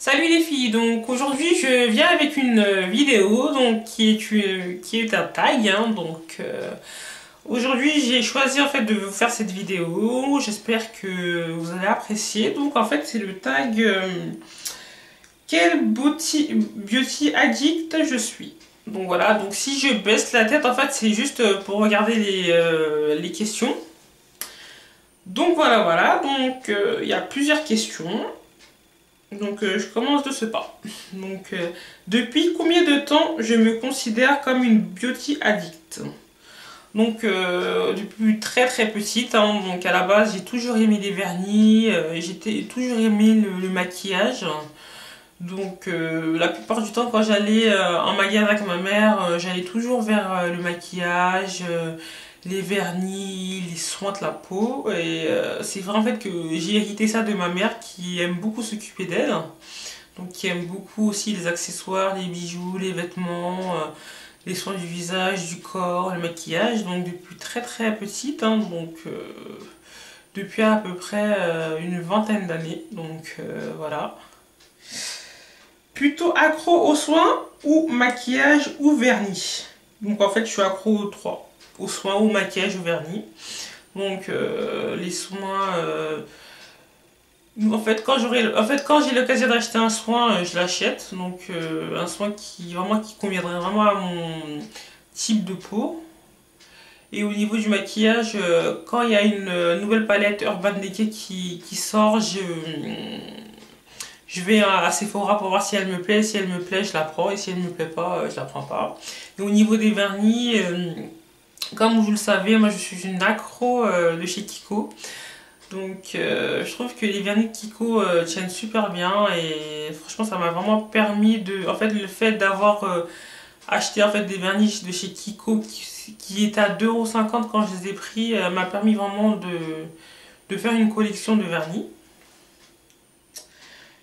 Salut les filles, donc aujourd'hui je viens avec une vidéo donc qui est un tag aujourd'hui j'ai choisi en fait de vous faire cette vidéo, j'espère que vous allez apprécier. Donc en fait c'est le tag quel beauty addict je suis. Donc voilà, donc si je baisse la tête en fait c'est juste pour regarder les questions. Donc voilà, donc il y a plusieurs questions. Donc je commence de ce pas. Donc depuis combien de temps je me considère comme une beauty addict? Donc depuis très petite, hein, donc à la base j'ai toujours aimé les vernis, j'ai toujours aimé le maquillage. Donc la plupart du temps quand j'allais en magasin avec ma mère, j'allais toujours vers le maquillage, les vernis, les soins de la peau. Et c'est vrai en fait que j'ai hérité ça de ma mère qui aime beaucoup s'occuper d'elle. Donc qui aime beaucoup aussi les accessoires, les bijoux, les vêtements, les soins du visage, du corps, le maquillage. Donc depuis très petite, hein, donc depuis à peu près une vingtaine d'années. Donc voilà. Plutôt accro aux soins ou maquillage ou vernis. Donc en fait je suis accro aux trois. Aux soins ou maquillage ou vernis. Donc les soins... en fait quand j'ai l'occasion d'acheter un soin, je l'achète. Donc un soin qui conviendrait vraiment à mon type de peau. Et au niveau du maquillage, quand il y a une nouvelle palette Urban Decay qui sort, je vais à Sephora pour voir si elle me plaît. Si elle me plaît, je la prends. Et si elle me plaît pas, je la prends pas. Et au niveau des vernis, comme vous le savez, moi je suis une accro de chez Kiko. Donc je trouve que les vernis de Kiko tiennent super bien. Et franchement, ça m'a vraiment permis de... En fait, le fait d'avoir acheté en fait, des vernis de chez Kiko qui étaient à 2,50 € quand je les ai pris, m'a permis vraiment de faire une collection de vernis.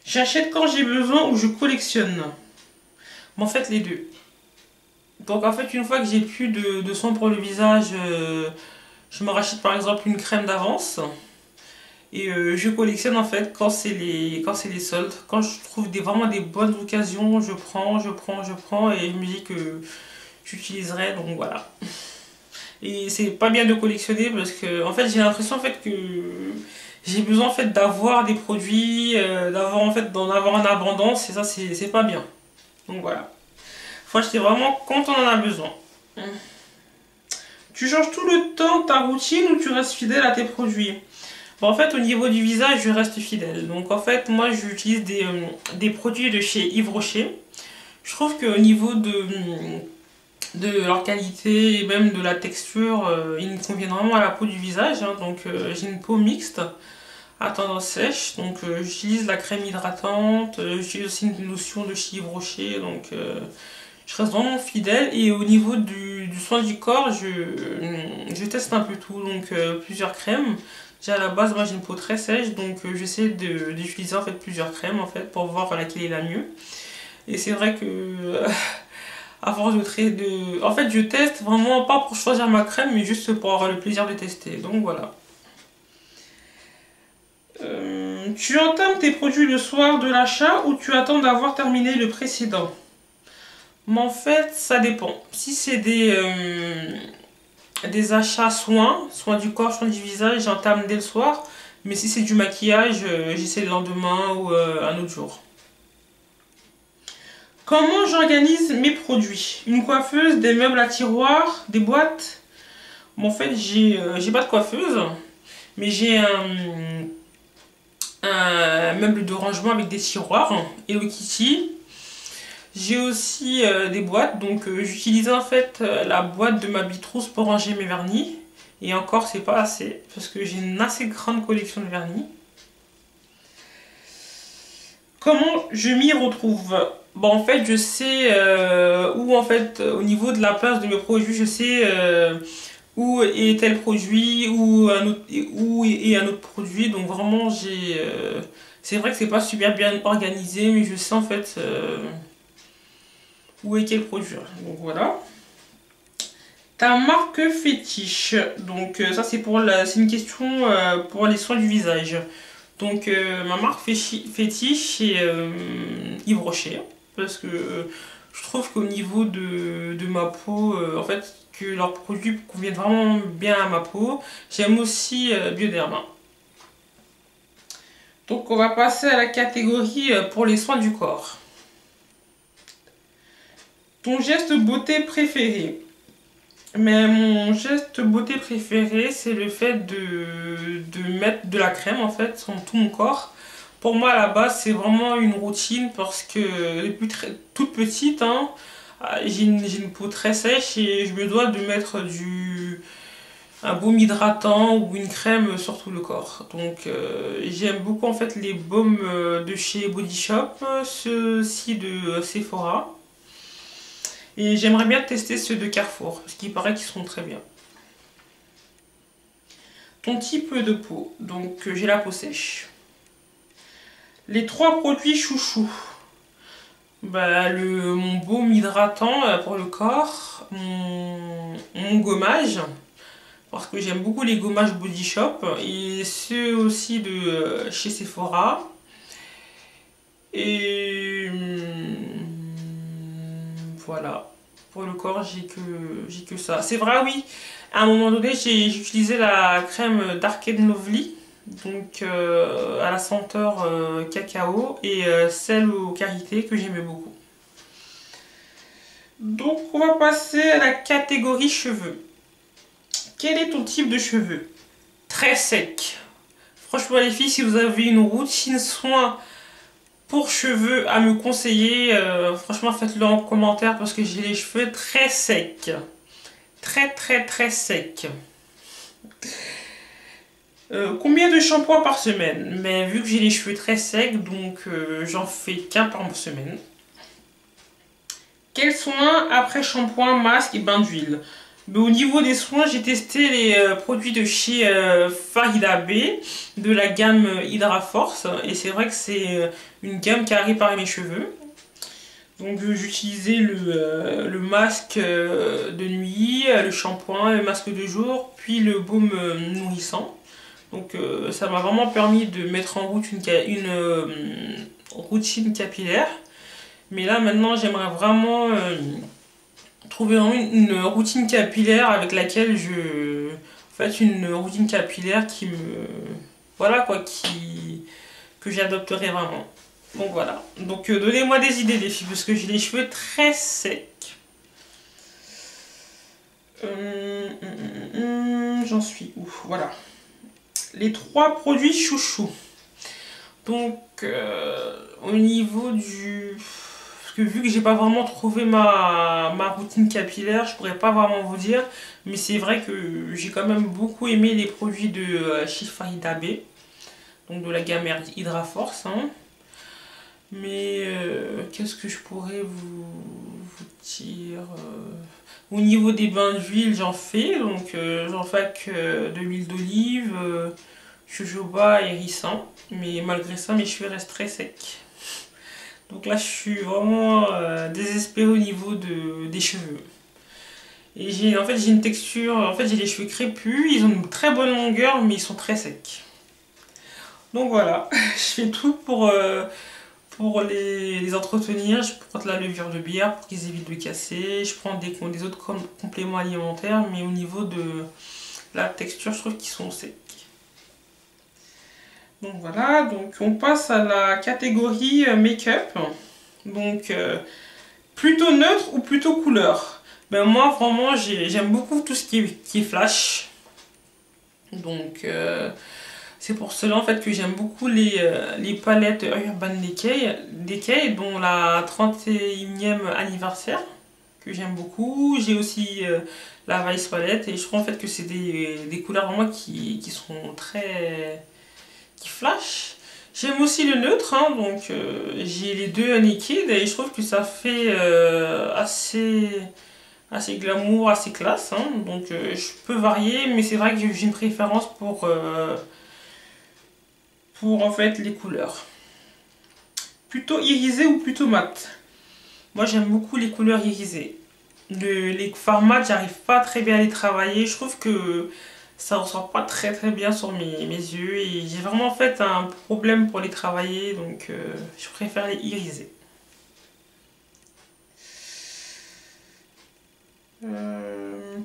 J'achète quand j'ai besoin ou je collectionne. Mais en fait, les deux. Donc en fait, une fois que j'ai plus de soins pour le visage, je me rachète par exemple une crème d'avance. Et je collectionne en fait quand c'est les soldes. Quand je trouve vraiment des bonnes occasions, je prends. Et je me dis que j'utiliserai, donc voilà. Et c'est pas bien de collectionner parce que en fait j'ai l'impression en fait que j'ai besoin en fait d'avoir des produits, d'en avoir en abondance, et ça c'est pas bien. Donc voilà. Faut acheter vraiment quand on en a besoin. Tu changes tout le temps ta routine ou tu restes fidèle à tes produits? Bon, en fait au niveau du visage je reste fidèle. Donc en fait moi j'utilise des produits de chez Yves Rocher. Je trouve qu'au niveau de leur qualité et même de la texture, ils me conviennent vraiment à la peau du visage, hein. Donc j'ai une peau mixte à tendance sèche, donc j'utilise la crème hydratante, j'utilise aussi une lotion de chez Yves Rocher, donc je reste vraiment fidèle. Et au niveau du soin du corps, je teste un peu tout, donc plusieurs crèmes. Déjà à la base moi j'ai une peau très sèche, donc j'essaie d'utiliser en fait plusieurs crèmes en fait pour voir laquelle est la mieux. Et c'est vrai que à force en fait je teste vraiment pas pour choisir ma crème, mais juste pour avoir le plaisir de tester, donc voilà. Tu entames tes produits le soir de l'achat ou tu attends d'avoir terminé le précédent? Mais en fait ça dépend. Si c'est des achats soins du corps, soins du visage, j'entame dès le soir. Mais si c'est du maquillage, j'essaie le lendemain ou un autre jour. Comment j'organise mes produits? Une coiffeuse, des meubles à tiroirs, des boîtes? Bon, en fait, j'ai pas de coiffeuse, mais j'ai un meuble de rangement avec des tiroirs, Hello Kitty. J'ai aussi des boîtes, donc j'utilise en fait la boîte de ma Bitrousse pour ranger mes vernis. Et encore, c'est pas assez, parce que j'ai une assez grande collection de vernis. Comment je m'y retrouve? Bon, en fait, je sais où, en fait, au niveau de la place de mes produits, je sais où est tel produit, où est un autre produit. Donc, vraiment, c'est vrai que c'est pas super bien organisé, mais je sais en fait où est quel produit. Donc, voilà. Ta marque fétiche. Donc, ça, c'est une question pour les soins du visage. Donc ma marque fétiche c'est Yves Rocher. Parce que je trouve qu'au niveau de ma peau, en fait, que leurs produits conviennent vraiment bien à ma peau. J'aime aussi Bioderma. Donc on va passer à la catégorie pour les soins du corps. Ton geste beauté préféré? Mais mon geste beauté préféré, c'est le fait de mettre de la crème en fait sur tout mon corps. Pour moi, à la base, c'est vraiment une routine parce que depuis toute petite, hein, j'ai une peau très sèche et je me dois de mettre un baume hydratant ou une crème sur tout le corps. Donc j'aime beaucoup en fait les baumes de chez Body Shop, ceux-ci de Sephora. Et j'aimerais bien tester ceux de Carrefour, parce qu'il paraît qu'ils sont très bien. Ton type de peau, donc j'ai la peau sèche. Les 3 produits chouchous. Bah, mon baume hydratant pour le corps, mon gommage, parce que j'aime beaucoup les gommages Body Shop, et ceux aussi de chez Sephora. Et voilà. Pour le corps, j'ai que ça. C'est vrai, oui. À un moment donné, j'ai utilisé la crème Dark & Lovely. Donc, à la senteur cacao. Et celle aux karités que j'aimais beaucoup. Donc, on va passer à la catégorie cheveux. Quel est ton type de cheveux? Très sec. Franchement, les filles, si vous avez une routine soin pour cheveux à me conseiller, franchement faites-le en commentaire parce que j'ai les cheveux très secs. Très secs. Combien de shampoings par semaine? Mais vu que j'ai les cheveux très secs, donc j'en fais qu'un par semaine. Quels soins après shampoing, masque et bain d'huile? Au niveau des soins, j'ai testé les produits de chez Farida B, de la gamme Hydra Force. Et c'est vrai que c'est une gamme qui a réparé mes cheveux. Donc j'utilisais le masque de nuit, le shampoing, le masque de jour, puis le baume nourrissant. Donc ça m'a vraiment permis de mettre en route une routine capillaire. Mais là maintenant j'aimerais vraiment trouver une routine capillaire avec laquelle en fait une routine capillaire qui me... Voilà quoi, que j'adopterai vraiment. Donc voilà. Donc donnez-moi des idées les filles, parce que j'ai les cheveux très secs. J'en suis où? Voilà. Les 3 produits chouchous. Donc au niveau du... Parce que vu que j'ai pas vraiment trouvé ma routine capillaire, je pourrais pas vraiment vous dire. Mais c'est vrai que j'ai quand même beaucoup aimé les produits de chez Farida B. Donc de la gamme Hydra Force. Hein. Mais qu'est-ce que je pourrais vous dire? Au niveau des bains d'huile, j'en fais. Donc j'en fais avec de l'huile d'olive, jojoba et ricin. Mais malgré ça, mes cheveux restent très secs. Donc là, je suis vraiment désespérée au niveau des cheveux. Et en fait, j'ai une texture... En fait, j'ai les cheveux crépus. Ils ont une très bonne longueur, mais ils sont très secs. Donc voilà, je fais tout pour les entretenir. Je prends de la levure de bière pour qu'ils évitent de casser. Je prends des autres compléments alimentaires, mais au niveau de la texture, je trouve qu'ils sont secs. Donc voilà, donc on passe à la catégorie make-up. Donc plutôt neutre ou plutôt couleur? Ben moi vraiment j'aime beaucoup tout ce qui est flash. Donc c'est pour cela en fait que j'aime beaucoup les palettes Urban Decay, dont la 31e anniversaire que j'aime beaucoup. J'ai aussi la Vice Palette et je trouve en fait que c'est des couleurs vraiment qui sont très... qui flash. J'aime aussi le neutre, hein, donc j'ai les deux Naked et je trouve que ça fait assez glamour, assez classe. Hein, donc je peux varier, mais c'est vrai que j'ai une préférence pour en fait les couleurs. Plutôt irisé ou plutôt mat? Moi j'aime beaucoup les couleurs irisées. Les fards mat, j'arrive pas très bien à les travailler. Je trouve que ça ressort pas très bien sur mes yeux et j'ai vraiment en fait un problème pour les travailler, donc je préfère les iriser.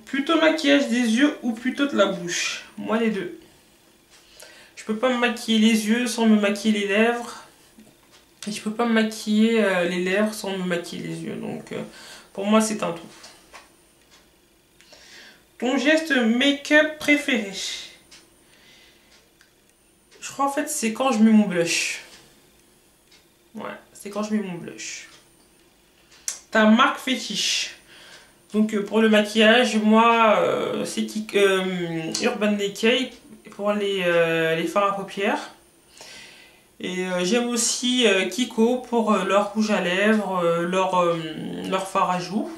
Plutôt maquillage des yeux ou plutôt de la bouche? Moi les deux. Je peux pas me maquiller les yeux sans me maquiller les lèvres. Et je peux pas me maquiller les lèvres sans me maquiller les yeux. Donc pour moi c'est un tout. Ton geste make-up préféré? Je crois en fait c'est quand je mets mon blush. Ouais, c'est quand je mets mon blush. Ta marque fétiche? Donc pour le maquillage, moi c'est Urban Decay pour les fards à paupières. Et j'aime aussi Kiko pour leur rouge à lèvres, leur fard à joues.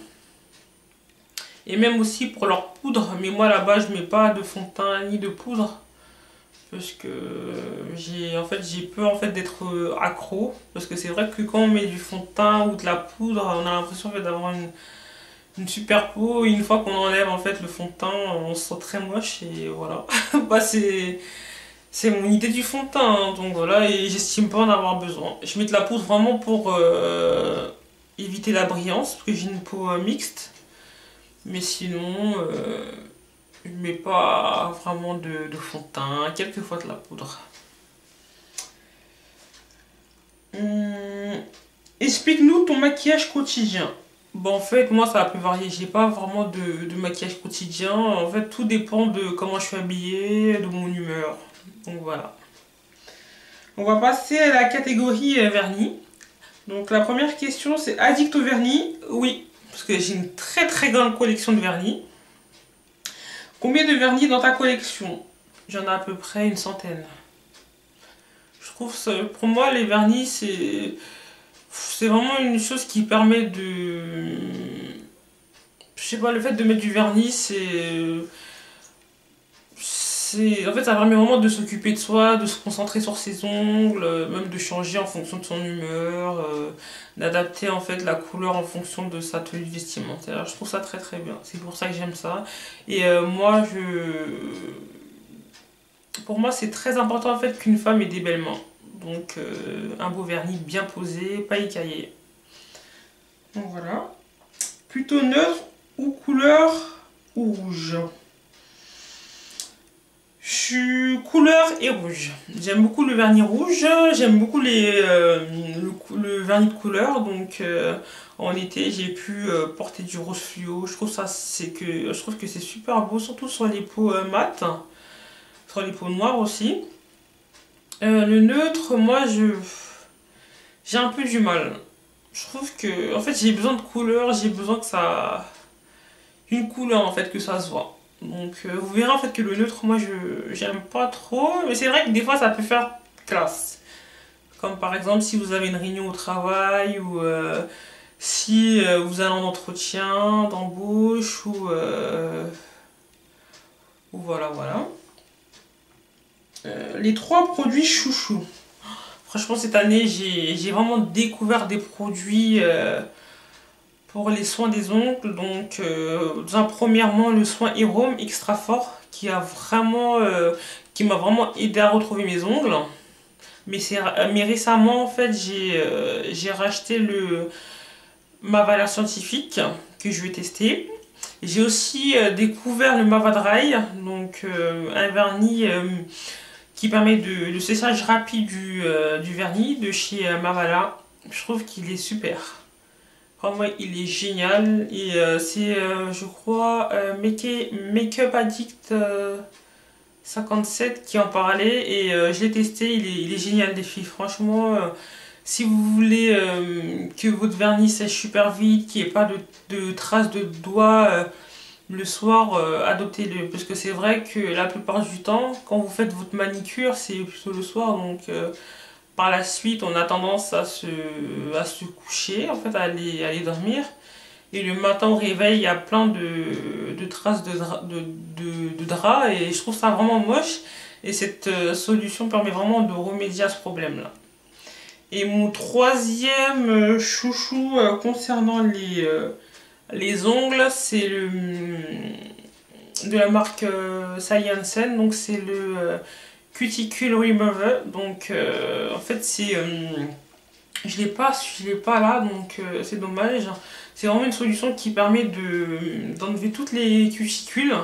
Et même aussi pour leur poudre, mais moi là-bas je mets pas de fond de teint ni de poudre. Parce que j'ai peur en fait d'être accro. Parce que c'est vrai que quand on met du fond de teint ou de la poudre, on a l'impression en fait, d'avoir une super peau. Et une fois qu'on enlève en fait le fond de teint, on se sent très moche et voilà. Bah c'est mon idée du fond de teint, hein, donc voilà, et j'estime pas en avoir besoin. Je mets de la poudre vraiment pour éviter la brillance, parce que j'ai une peau mixte. Mais sinon, je mets pas vraiment de fond de teint, quelquefois de la poudre. Explique-nous ton maquillage quotidien. Bon, en fait, moi, ça peut varier. J'ai pas vraiment de maquillage quotidien. En fait, tout dépend de comment je suis habillée, de mon humeur. Donc voilà. On va passer à la catégorie vernis. Donc la première question, c'est addict au vernis? Oui, parce que j'ai une très grande collection de vernis. Combien de vernis dans ta collection? J'en ai à peu près une centaine. Je trouve ça, pour moi, les vernis, c'est vraiment une chose qui permet de... Je sais pas, le fait de mettre du vernis, en fait, ça permet vraiment de s'occuper de soi, de se concentrer sur ses ongles, même de changer en fonction de son humeur, d'adapter en fait la couleur en fonction de sa tenue vestimentaire. Je trouve ça très bien. C'est pour ça que j'aime ça. Et pour moi, c'est très important en fait qu'une femme ait des belles mains. Donc, un beau vernis bien posé, pas écaillé. Donc voilà. Plutôt neutre ou couleur rouge? Je suis couleur et rouge. J'aime beaucoup le vernis rouge, j'aime beaucoup le vernis de couleur, donc en été j'ai pu porter du rose fluo. Je trouve que c'est super beau, surtout sur les peaux mates, sur les peaux noires aussi. Le neutre, moi j'ai un peu du mal. Je trouve que en fait j'ai besoin de couleur, j'ai besoin que ça une couleur en fait que ça se voit. Donc vous verrez en fait que le neutre, moi j'aime pas trop, mais c'est vrai que des fois ça peut faire classe. Comme par exemple si vous avez une réunion au travail ou si vous allez en entretien d'embauche ou voilà. Les 3 produits chouchou. Franchement cette année j'ai vraiment découvert des produits pour les soins des ongles. Donc premièrement le soin Héroum extra fort qui m'a vraiment aidé à retrouver mes ongles. Mais récemment en fait j'ai racheté ma valeur scientifique que je vais tester. J'ai aussi découvert le Mava Dry, donc un vernis qui permet de séchage rapide du vernis de chez Mavala. Je trouve qu'il est super. Vraiment, il est génial. Et c'est, je crois, Make-up Addict 57 qui en parlait. Et je l'ai testé, il est génial, les filles. Franchement, si vous voulez que votre vernis sèche super vite, qu'il n'y ait pas de traces de doigts le soir, adoptez-le. Parce que c'est vrai que la plupart du temps, quand vous faites votre manicure, c'est plutôt le soir. Donc par la suite, on a tendance à se coucher, en fait, à aller dormir. Et le matin au réveil, il y a plein de traces de drap. Et je trouve ça vraiment moche. Et cette solution permet vraiment de remédier à ce problème-là. Et mon troisième chouchou concernant les ongles, c'est de la marque Sciensen, donc c'est le Cuticle Remover. Donc en fait c'est je l'ai pas là, donc c'est dommage. C'est vraiment une solution qui permet d'enlever toutes les cuticules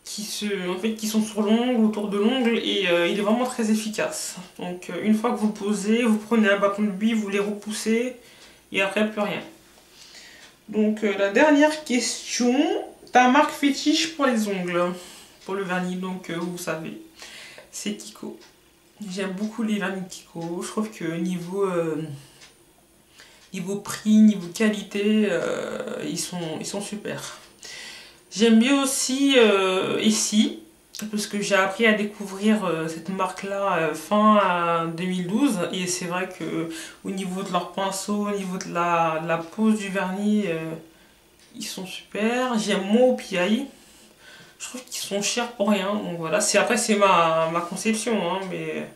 qui sont sur l'ongle, autour de l'ongle, et il est vraiment très efficace. Donc une fois que vous le posez, vous prenez un bâton de bille, vous les repoussez, et après plus rien. Donc la dernière question, ta marque fétiche pour les ongles, pour le vernis, donc vous savez, c'est Kiko. J'aime beaucoup les vernis Kiko, je trouve que niveau prix, niveau qualité, ils sont super. J'aime bien aussi Essie, parce que j'ai appris à découvrir cette marque-là fin 2012, et c'est vrai que au niveau de leur pinceau, au niveau de la pose du vernis, ils sont super. J'aime moins OPI, je trouve qu'ils sont chers pour rien, donc voilà. Après c'est ma conception, hein, mais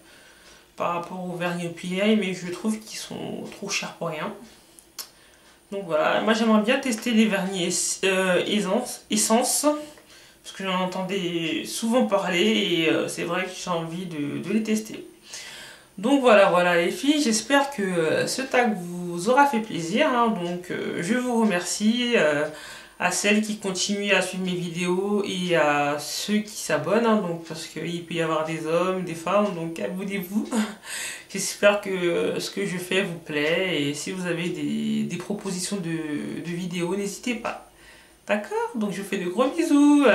par rapport au vernis OPI, mais je trouve qu'ils sont trop chers pour rien. Donc voilà, moi j'aimerais bien tester les vernis essence, parce que j'en entendais souvent parler, et c'est vrai que j'ai envie de les tester. Donc voilà les filles, j'espère que ce tag vous aura fait plaisir, hein. Donc je vous remercie à celles qui continuent à suivre mes vidéos et à ceux qui s'abonnent, hein, donc parce qu'il peut y avoir des hommes, des femmes, donc abonnez-vous. J'espère que ce que je fais vous plaît, et si vous avez des propositions de vidéos, n'hésitez pas. D'accord? Donc je vous fais de gros bisous.